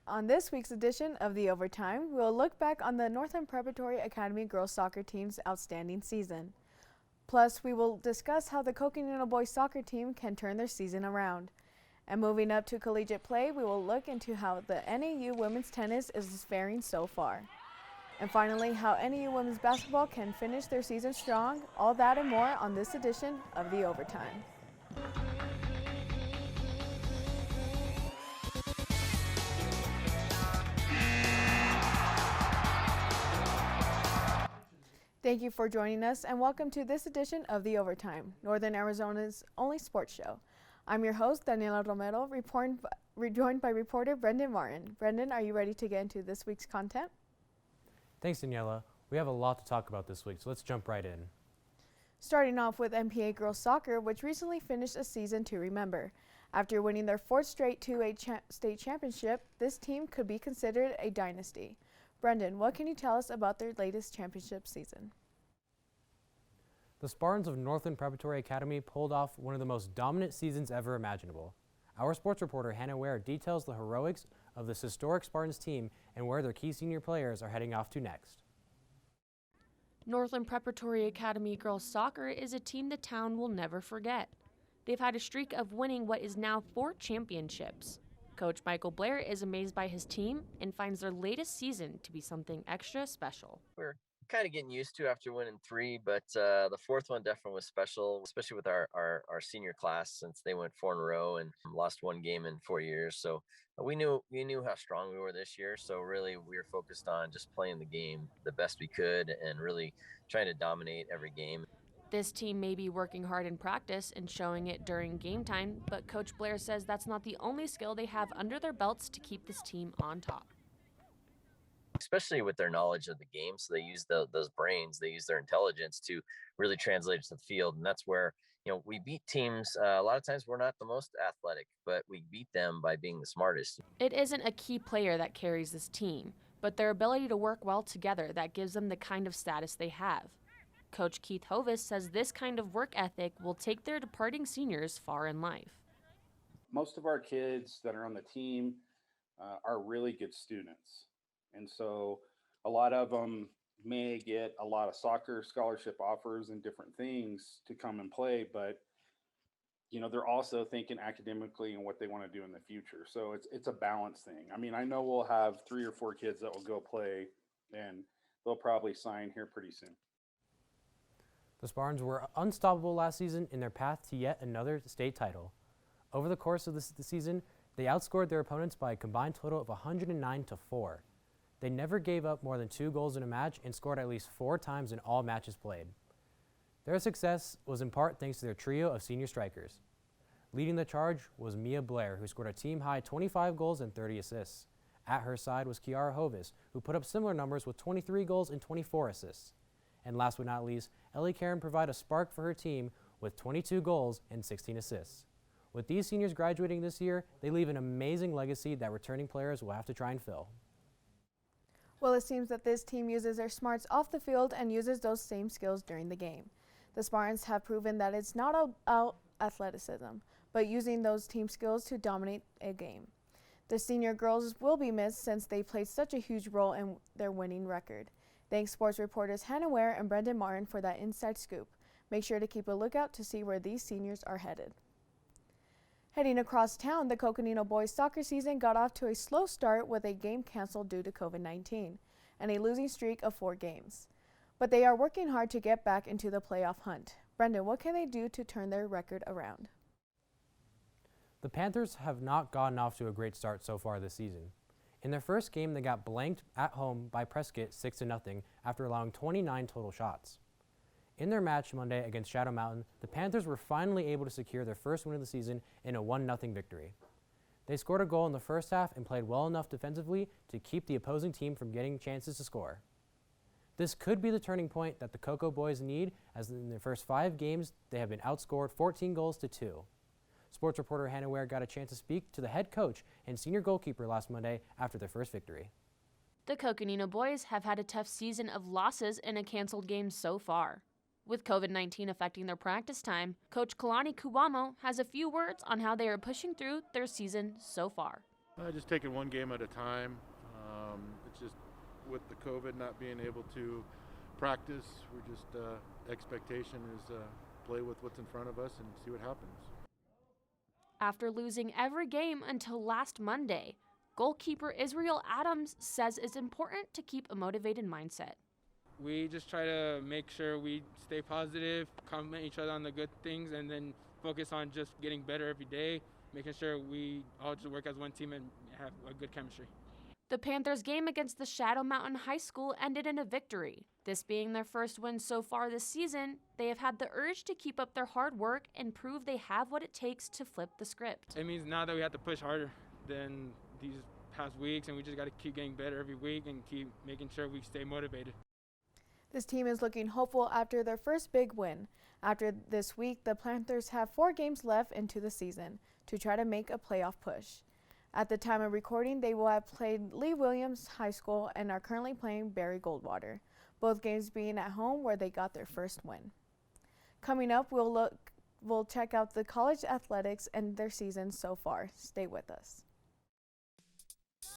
On this week's edition of The Overtime, we'll look back on the Northland Preparatory Academy girls soccer team's outstanding season. Plus, we will discuss how the Coconino Boys soccer team can turn their season around. And moving up to collegiate play, we will look into how the NAU women's tennis is faring so far. And finally, how NAU women's basketball can finish their season strong. All that and more on this edition of The Overtime. Thank you for joining us and welcome to this edition of The Overtime, Northern Arizona's only sports show. I'm your host, Daniela Romero, rejoined by reporter Brendan Martin. Brendan, are you ready to get into this week's content? Thanks, Daniela. We have a lot to talk about this week, so let's jump right in. Starting off with NPA girls soccer, which recently finished a season to remember. After winning their fourth straight 2A state championship, this team could be considered a dynasty. Brendan, what can you tell us about their latest championship season? The Spartans of Northland Preparatory Academy pulled off one of the most dominant seasons ever imaginable. Our sports reporter Hannah Ware details the heroics of this historic Spartans team and where their key senior players are heading off to next. Northland Preparatory Academy girls soccer is a team the town will never forget. They've had a streak of winning what is now 4 championships. Coach Michael Blaire is amazed by his team and finds their latest season to be something extra special. We're kind of getting used to after winning 3, but the fourth one definitely was special, especially with our senior class, since they went 4 in a row and lost 1 game in 4 years. So we knew how strong we were this year. So really we were focused on just playing the game the best we could and really trying to dominate every game. This team may be working hard in practice and showing it during game time, but Coach Blaire says that's not the only skill they have under their belts to keep this team on top. Especially with their knowledge of the game, so they use those brains, they use their intelligence to really translate it to the field, and that's where we beat teams. A lot of times we're not the most athletic, but we beat them by being the smartest. It isn't a key player that carries this team, but their ability to work well together that gives them the kind of status they have. Coach Keith Hovis says this kind of work ethic will take their departing seniors far in life. Most of our kids that are on the team are really good students. And so a lot of them may get a lot of soccer scholarship offers and different things to come and play, but they're also thinking academically and what they want to do in the future. So it's a balance thing. I mean, I know we'll have 3 or 4 kids that will go play and they'll probably sign here pretty soon. The Spartans were unstoppable last season in their path to yet another state title. Over the course of the season, they outscored their opponents by a combined total of 109-4. They never gave up more than 2 goals in a match and scored at least 4 times in all matches played. Their success was in part thanks to their trio of senior strikers. Leading the charge was Mia Blaire, who scored a team-high 25 goals and 30 assists. At her side was Hovis, who put up similar numbers with 23 goals and 24 assists. And last but not least, Ellie Karen provided a spark for her team with 22 goals and 16 assists. With these seniors graduating this year, they leave an amazing legacy that returning players will have to try and fill. Well, it seems that this team uses their smarts off the field and uses those same skills during the game. The Spartans have proven that it's not about athleticism, but using those team skills to dominate a game. The senior girls will be missed since they played such a huge role in their winning record. Thanks sports reporters Hannah Ware and Brendan Martin for that inside scoop. Make sure to keep a lookout to see where these seniors are headed. Heading across town, the Coconino Boys soccer season got off to a slow start with a game canceled due to COVID-19 and a losing streak of 4 games. But they are working hard to get back into the playoff hunt. Brendan, what can they do to turn their record around? The Panthers have not gotten off to a great start so far this season. In their first game, they got blanked at home by Prescott 6-0 after allowing 29 total shots. In their match Monday against Shadow Mountain, the Panthers were finally able to secure their first win of the season in a 1-0 victory. They scored a goal in the first half and played well enough defensively to keep the opposing team from getting chances to score. This could be the turning point that the Coco Boys need, as in their first 5 games, they have been outscored 14 goals to 2. Sports reporter Hannah Ware got a chance to speak to the head coach and senior goalkeeper last Monday after their first victory. The Coconino Boys have had a tough season of losses and a canceled game so far. With COVID-19 affecting their practice time, Coach Kalani Kuwamo has a few words on how they are pushing through their season so far. Just taking one game at a time. It's just with the COVID not being able to practice, we're just expectation is play with what's in front of us and see what happens. After losing every game until last Monday, goalkeeper Israel Adams says it's important to keep a motivated mindset. We just try to make sure we stay positive, compliment each other on the good things, and then focus on just getting better every day, making sure we all just work as one team and have a good chemistry. The Panthers' game against the Shadow Mountain High School ended in a victory. This being their first win so far this season, they have had the urge to keep up their hard work and prove they have what it takes to flip the script. It means now that we have to push harder than these past weeks, and we just got to keep getting better every week and keep making sure we stay motivated. This team is looking hopeful after their first big win. After this week, the Panthers have 4 games left into the season to try to make a playoff push. At the time of recording, they will have played Lee Williams High School and are currently playing Barry Goldwater, both games being at home where they got their first win. Coming up, we'll check out the college athletics and their season so far. Stay with us.